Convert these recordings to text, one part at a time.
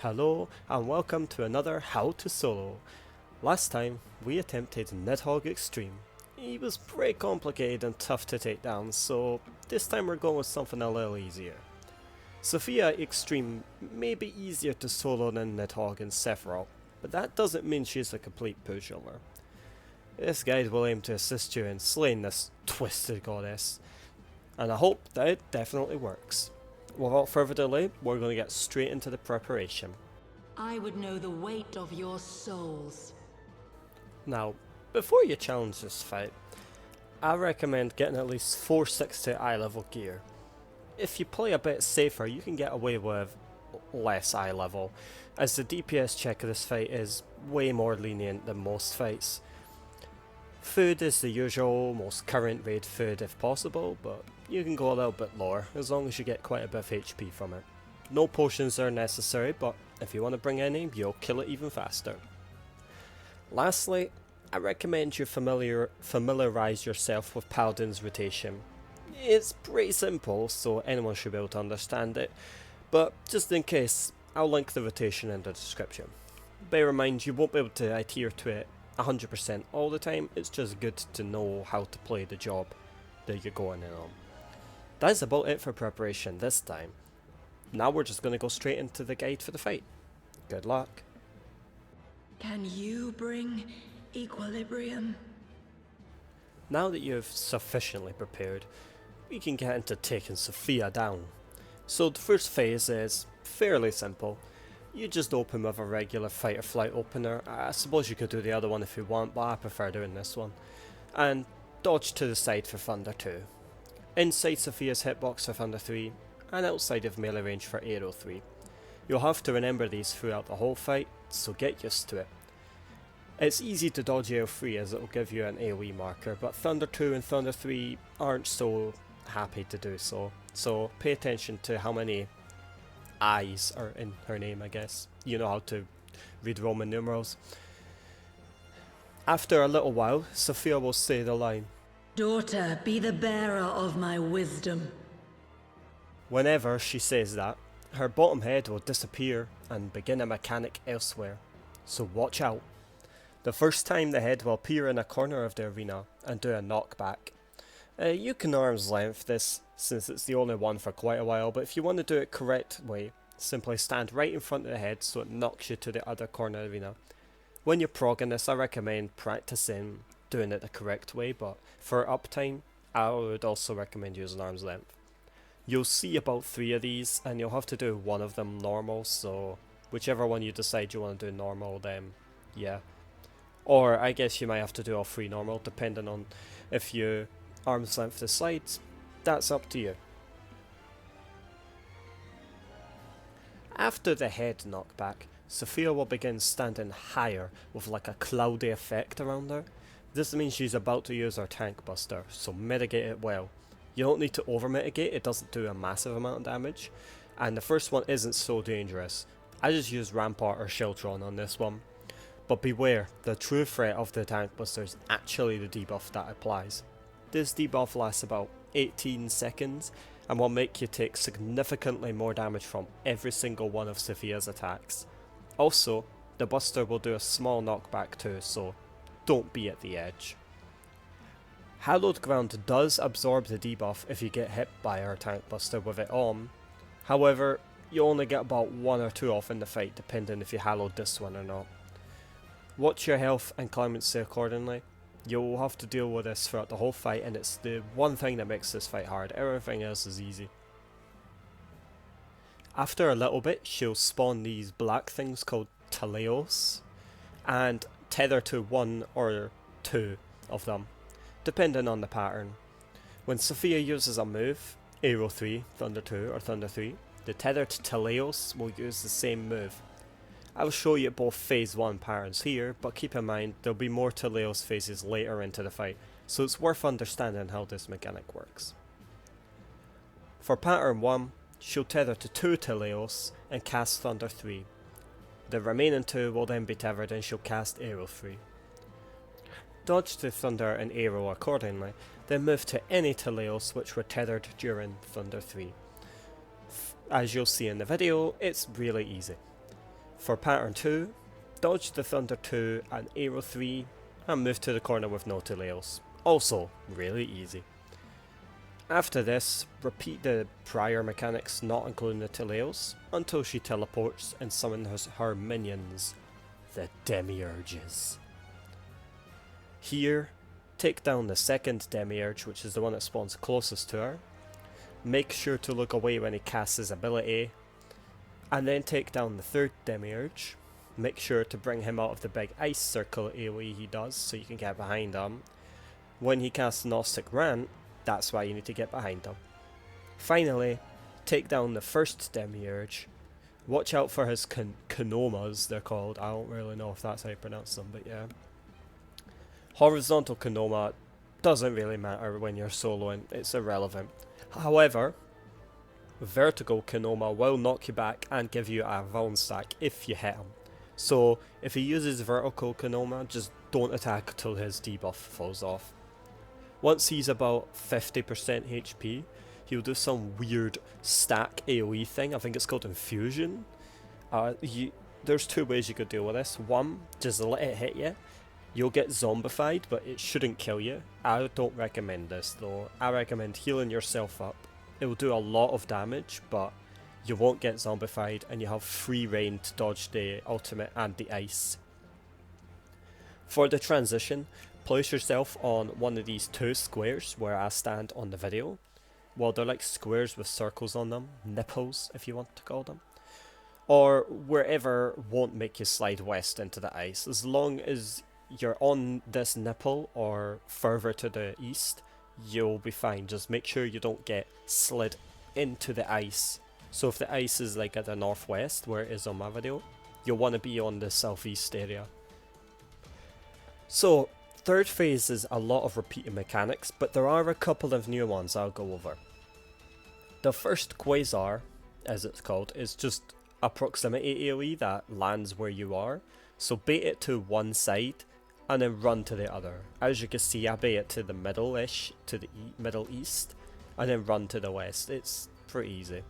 Hello and welcome to another How to Solo. Last time we attempted Nidhogg Extreme. He was pretty complicated and tough to take down, so this time we're going with something a little easier. Sophia Extreme may be easier to solo than Nidhogg and Sephiroth, but that doesn't mean she's a complete pushover. This guide will aim to assist you in slaying this twisted goddess, and I hope that it definitely works. Without further delay, we're going to get straight into the preparation. I would know the weight of your souls. Now, before you challenge this fight, I recommend getting at least 460 eye level gear. If you play a bit safer, you can get away with less eye level, as the DPS check of this fight is way more lenient than most fights. Food is the usual, most current raid food if possible, but you can go a little bit lower as long as you get quite a bit of HP from it. No potions are necessary, but if you want to bring any, you'll kill it even faster. Lastly, I recommend you familiarise yourself with Paladin's rotation. It's pretty simple, so anyone should be able to understand it, but just in case, I'll link the rotation in the description. Bear in mind you won't be able to adhere to it 100% all the time, it's just good to know how to play the job that you're going in on. That's about it for preparation this time. Now we're just going to go straight into the guide for the fight. Good luck. Can you bring equilibrium? Now that you've sufficiently prepared, we can get into taking Sophia down. So the first phase is fairly simple. You just open with a regular fight or flight opener. I suppose you could do the other one if you want, but I prefer doing this one. And dodge to the side for Thunder 2. Inside Sophia's hitbox for Thunder 3, and outside of melee range for Arrow 3. You'll have to remember these throughout the whole fight, so get used to it. It's easy to dodge Arrow 3 as it will give you an AoE marker, but Thunder 2 and Thunder 3 aren't so happy to do so. So pay attention to how many I's are in her name, I guess. You know how to read Roman numerals. After a little while, Sophia will say the line, Daughter, be the bearer of my wisdom. Whenever she says that, her bottom head will disappear and begin a mechanic elsewhere, so watch out. The first time the head will appear in a corner of the arena and do a knockback. You can arm's length this since it's the only one for quite a while, but if you want to do it correct way, simply stand right in front of the head so it knocks you to the other corner of the arena. When you're progging this, I recommend practicing doing it the correct way, but for uptime, I would also recommend using arm's length. You'll see about 3 of these, and you'll have to do one of them normal, so whichever one you decide you want to do normal, then yeah. Or I guess you might have to do all 3 normal, depending on if you arm's length the sides. That's up to you. After the head knockback, Sophia will begin standing higher with like a cloudy effect around her. This means she's about to use her tank buster, so mitigate it well. You don't need to over mitigate, it doesn't do a massive amount of damage, and the first one isn't so dangerous. I just used Rampart or Shiltron on this one. But beware, the true threat of the tank buster is actually the debuff that applies. This debuff lasts about 18 seconds and will make you take significantly more damage from every single one of Sophia's attacks. Also, the buster will do a small knockback too, so don't be at the edge. Hallowed Ground does absorb the debuff if you get hit by her tank buster with it on. However, you only get about 1 or 2 off in the fight depending if you hallowed this one or not. Watch your health and clemency accordingly. You'll have to deal with this throughout the whole fight, and it's the one thing that makes this fight hard. Everything else is easy. After a little bit, she'll spawn these black things called Teleos, and tether to 1 or 2 of them, depending on the pattern. When Sophia uses a move, Arrow 3, Thunder 2 or Thunder 3, the tethered Teleos will use the same move. I'll show you both phase 1 patterns here, but keep in mind there'll be more Teleos phases later into the fight, so it's worth understanding how this mechanic works. For pattern 1, she'll tether to 2 Teleos and cast Thunder 3. The remaining 2 will then be tethered and she'll cast Arrow 3. Dodge to Thunder and Arrow accordingly, then move to any Teleos which were tethered during Thunder 3. As you'll see in the video, it's really easy. For pattern 2, dodge the Thunder 2 and Arrow 3 and move to the corner with no teleos. Also, really easy. After this, repeat the prior mechanics not including the teleos until she teleports and summons her minions, the Demiurges. Here, take down the second Demiurge, which is the one that spawns closest to her. Make sure to look away when he casts his ability, and then take down the third Demiurge. Make sure to bring him out of the big ice circle AoE he does so you can get behind him. When he casts Gnostic Rant, that's why you need to get behind him. Finally, take down the first Demiurge. Watch out for his Konomas, they're called. I don't really know if that's how you pronounce them, but yeah. Horizontal Konoma doesn't really matter when you're soloing, it's irrelevant. However, vertical Konoma will knock you back and give you a Vuln stack if you hit him. So if he uses vertical Konoma, just don't attack until his debuff falls off. Once he's about 50% HP, he'll do some weird stack AoE thing. I think it's called Infusion. There's two ways you could deal with this. One, just let it hit you. You'll get zombified, but it shouldn't kill you. I don't recommend this though. I recommend healing yourself up. It will do a lot of damage, but you won't get zombified and you have free reign to dodge the ultimate and the ice. For the transition, place yourself on one of these two squares where I stand on the video. Well, they're like squares with circles on them, nipples if you want to call them. Or wherever won't make you slide west into the ice. As long as you're on this nipple or further to the east, you'll be fine. Just make sure you don't get slid into the ice. So if the ice is like at the northwest where it is on my video, you'll want to be on the southeast area. So third phase is a lot of repeated mechanics, but there are a couple of new ones I'll go over. The first Quasar, as it's called, is just a proximity AoE that lands where you are. So bait it to one side and then run to the other. As you can see, I bait it to the middle-ish, to the middle east, and then run to the west. It's pretty easy.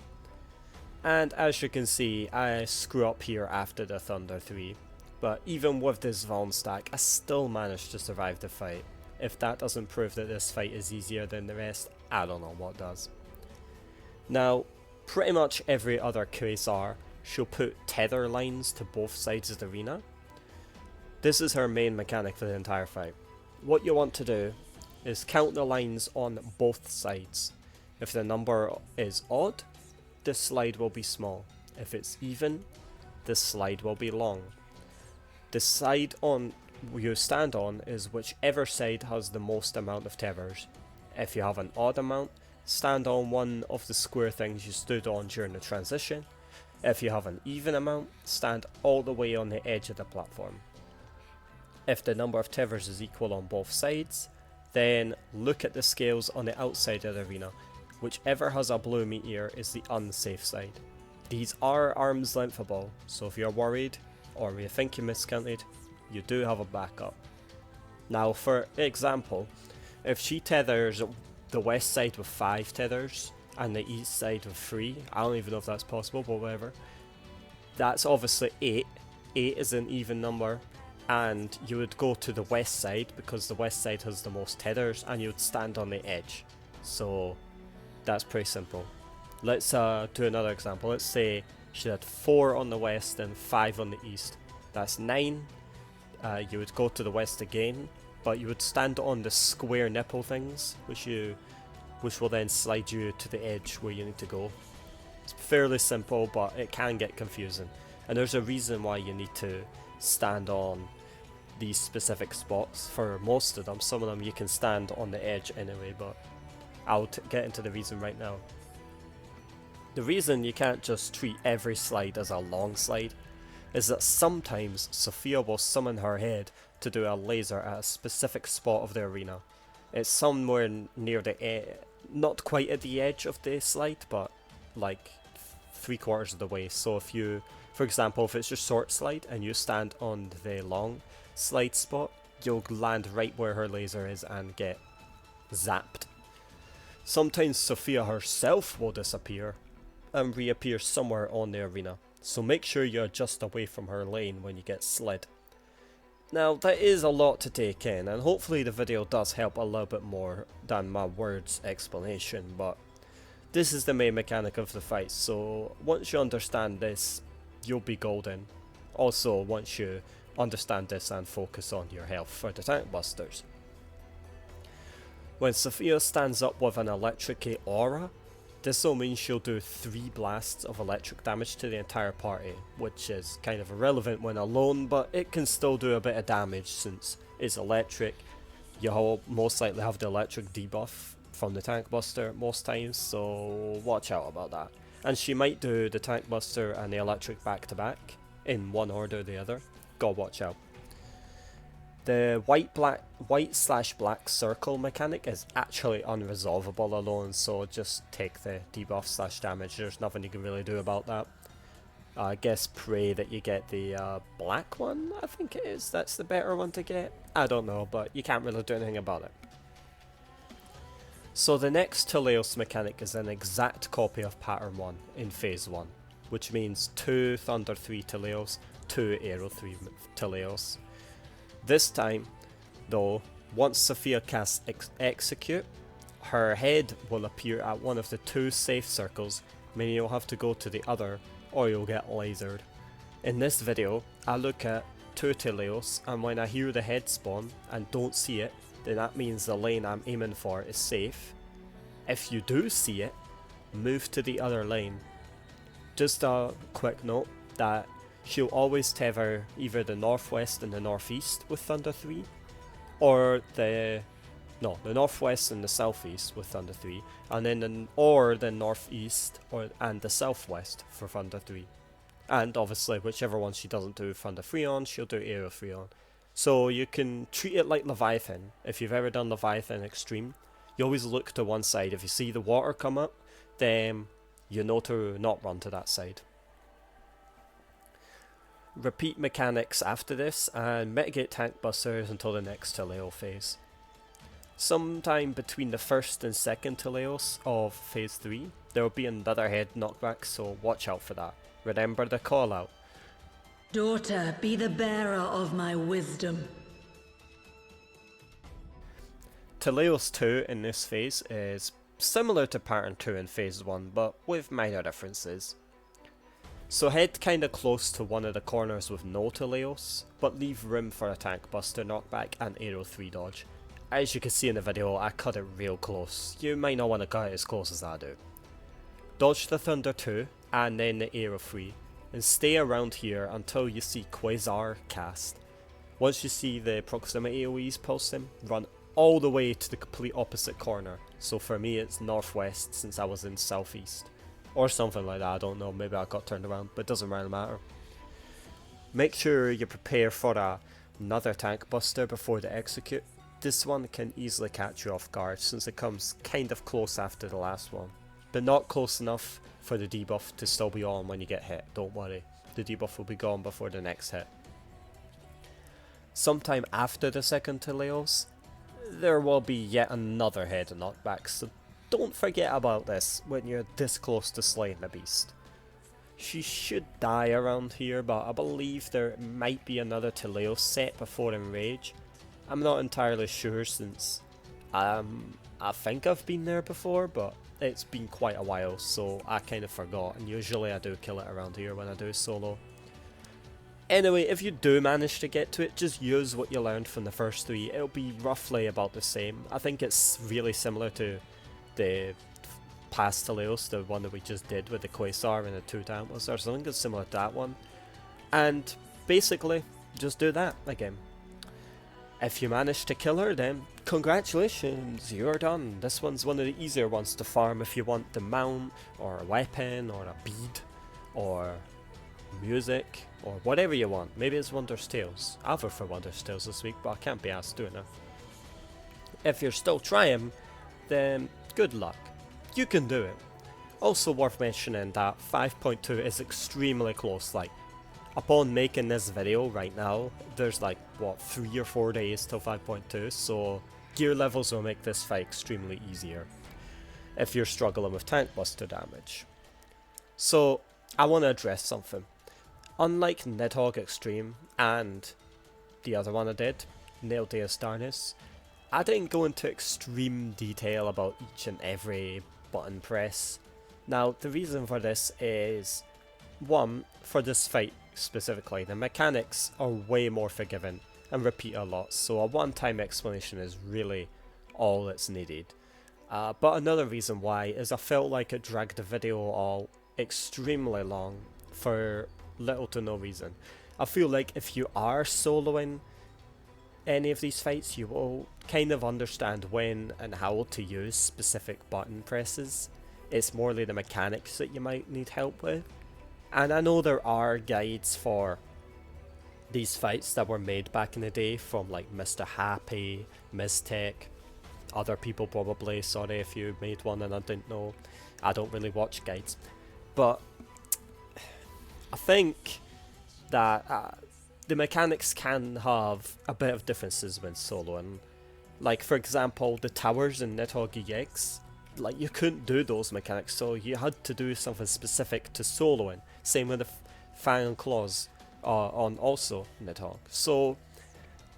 And as you can see, I screw up here after the Thunder 3. But even with this Vuln stack, I still managed to survive the fight. If that doesn't prove that this fight is easier than the rest, I don't know what does. Now, pretty much every other Quasar she'll put tether lines to both sides of the arena. This is her main mechanic for the entire fight. What you want to do is count the lines on both sides. If the number is odd, this slide will be small. If it's even, this slide will be long. The side on you stand on is whichever side has the most amount of tethers. If you have an odd amount, stand on one of the square things you stood on during the transition. If you have an even amount, stand all the way on the edge of the platform. If the number of tethers is equal on both sides, then look at the scales on the outside of the arena. Whichever has a blue meteor is the unsafe side. These are arm's lengthable, so if you're worried or you think you miscounted, you do have a backup. Now for example, if she tethers the west side with 5 tethers and the east side with 3, I don't even know if that's possible, but whatever, that's obviously 8. 8 is an even number, and you would go to the west side because the west side has the most tethers, and you would stand on the edge. So that's pretty simple. Let's do another example. Let's say she had 4 on the west and 5 on the east. That's 9. You would go to the west again, but you would stand on the square nipple things, which will then slide you to the edge where you need to go. It's fairly simple, but it can get confusing. And there's a reason why you need to stand on these specific spots for most of them. Some of them you can stand on the edge anyway, but I'll get into the reason right now. The reason you can't just treat every slide as a long slide is that sometimes Sophia will summon her head to do a laser at a specific spot of the arena. It's somewhere near the not quite at the edge of the slide, but like 3/4 of the way. So if you, for example, if it's your short slide and you stand on the long slide spot, you'll land right where her laser is and get zapped. Sometimes Sophia herself will disappear and reappear somewhere on the arena. so make sure you're just away from her lane when you get slid. Now that is a lot to take in, and hopefully the video does help a little bit more than my words explanation, but this is the main mechanic of the fight, so once you understand this, you'll be golden. Also, once you understand this and focus on your health for the tank busters. When Sophia stands up with an electric aura, this will mean she'll do 3 blasts of electric damage to the entire party, which is kind of irrelevant when alone, but it can still do a bit of damage since it's electric. You'll most likely have the electric debuff from the tank buster most times, so watch out about that. And she might do the tank buster and the electric back to back in one order or the other. Gotta watch out. The white/black circle mechanic is actually unresolvable alone, so just take the debuff/damage. There's nothing you can really do about that. I guess pray that you get the black one, I think it is. That's the better one to get. I don't know, but you can't really do anything about it. So the next Teleos mechanic is an exact copy of pattern 1 in phase 1, which means 2 Thunder 3 Teleos, 2 Aero 3 Teleos. This time, though, once Sophia casts Execute, her head will appear at one of the 2 safe circles, meaning you'll have to go to the other or you'll get lasered. In this video, I look at 2 Teleos, and when I hear the head spawn and don't see it, then that means the lane I'm aiming for is safe. If you do see it, move to the other lane. Just a quick note that she'll always tether either the northwest and the northeast with Thunder 3, or the northwest and the southeast with Thunder 3, and then the northeast and the southwest for Thunder 3. And obviously whichever one she doesn't do Thunder 3 on, she'll do Aero 3 on. So you can treat it like Leviathan. If you've ever done Leviathan Extreme, you always look to one side. If you see the water come up, then you know to not run to that side. Repeat mechanics after this and mitigate tank busters until the next Teleo phase. Sometime between the first and second Teleos of phase 3, there will be another head knockback, so watch out for that. Remember the call out. Daughter, be the bearer of my wisdom. Teleos 2 in this phase is similar to pattern 2 in phase 1, but with minor differences. So head kinda close to one of the corners with no Teleos, but leave room for a tank buster knockback and Aero 3 dodge. As you can see in the video, I cut it real close. You might not want to cut it as close as I do. Dodge the Thunder 2 and then the Aero 3, and stay around here until you see Quasar cast. Once you see the proximity AoEs pulsing, run all the way to the complete opposite corner. So for me it's northwest since I was in southeast. Or something like that, I don't know, maybe I got turned around, but it doesn't really matter. Make sure you prepare for another tank buster before the execute. This one can easily catch you off guard since it comes kind of close after the last one. But not close enough for the debuff to still be on when you get hit, don't worry. The debuff will be gone before the next hit. Sometime after the second Teleos, there will be yet another head knockback, so don't forget about this when you're this close to slaying the beast. She should die around here, but I believe there might be another Teleos set before Enrage. I'm not entirely sure since I think I've been there before, but it's been quite a while, so I kind of forgot, and usually I do kill it around here when I do solo. Anyway, if you do manage to get to it, just use what you learned from the first 3. It'll be roughly about the same. I think it's really similar to the past Teleos, the one that we just did with the Quasar and the 2 tank busters. I think it's similar to that one. And basically, just do that again. If you manage to kill her, then congratulations, you're done. This one's one of the easier ones to farm if you want the mount, or a weapon, or a bead, or music, or whatever you want. Maybe it's Wondrous Tales. I'll vote for Wondrous Tales this week, but I can't be asked doing it. If you're still trying, then good luck. You can do it. Also worth mentioning that 5.2 is extremely close. Like, upon making this video right now, there's like, what, 3 or 4 days till 5.2, so gear levels will make this fight extremely easier if you're struggling with tank buster damage. So, I want to address something. Unlike Nidhogg Extreme and the other one I did, Nail Day of Starness, I didn't go into extreme detail about each and every button press. Now, the reason for this is, one, for this fight specifically, the mechanics are way more forgiving and repeat a lot, so a one-time explanation is really all that's needed. But another reason why is I felt like it dragged the video all extremely long for little to no reason. I feel like if you are soloing any of these fights, you will kind of understand when and how to use specific button presses. It's morely the mechanics that you might need help with. And I know there are guides for these fights that were made back in the day from like Mr. Happy, Miqo'te, other people probably. Sorry if you made one and I didn't know. I don't really watch guides. But I think that the mechanics can have a bit of differences when soloing. Like for example, the towers in Nidhogg EX, like you couldn't do those mechanics, so you had to do something specific to soloing. Same with the Fang and Claws on also Nidhogg. So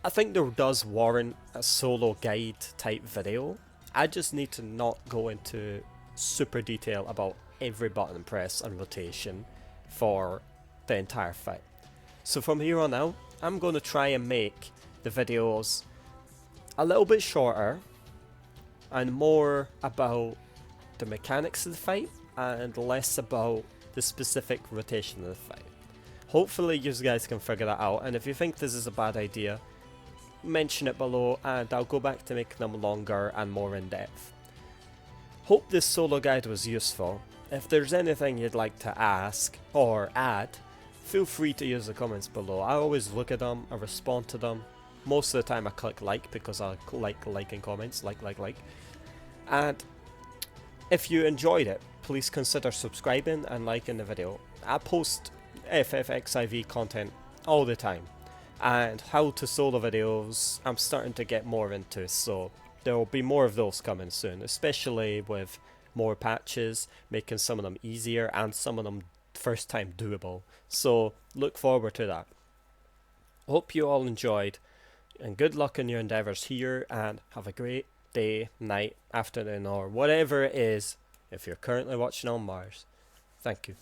I think there does warrant a solo guide type video. I just need to not go into super detail about every button press and rotation for the entire fight. So from here on out, I'm going to try and make the videos a little bit shorter and more about the mechanics of the fight and less about the specific rotation of the fight. Hopefully you guys can figure that out, and if you think this is a bad idea, mention it below and I'll go back to making them longer and more in depth. Hope this solo guide was useful. If there's anything you'd like to ask or add, feel free to use the comments below. I always look at them, I respond to them. Most of the time I click like because I like liking comments, like. And if you enjoyed it, please consider subscribing and liking the video. I post FFXIV content all the time, and how to solo videos I'm starting to get more into, so there will be more of those coming soon, especially with more patches, making some of them easier and some of them first time doable. So look forward to that. Hope you all enjoyed, and good luck in your endeavours here, and have a great day, night, afternoon, or whatever it is if you're currently watching on Mars. Thank you.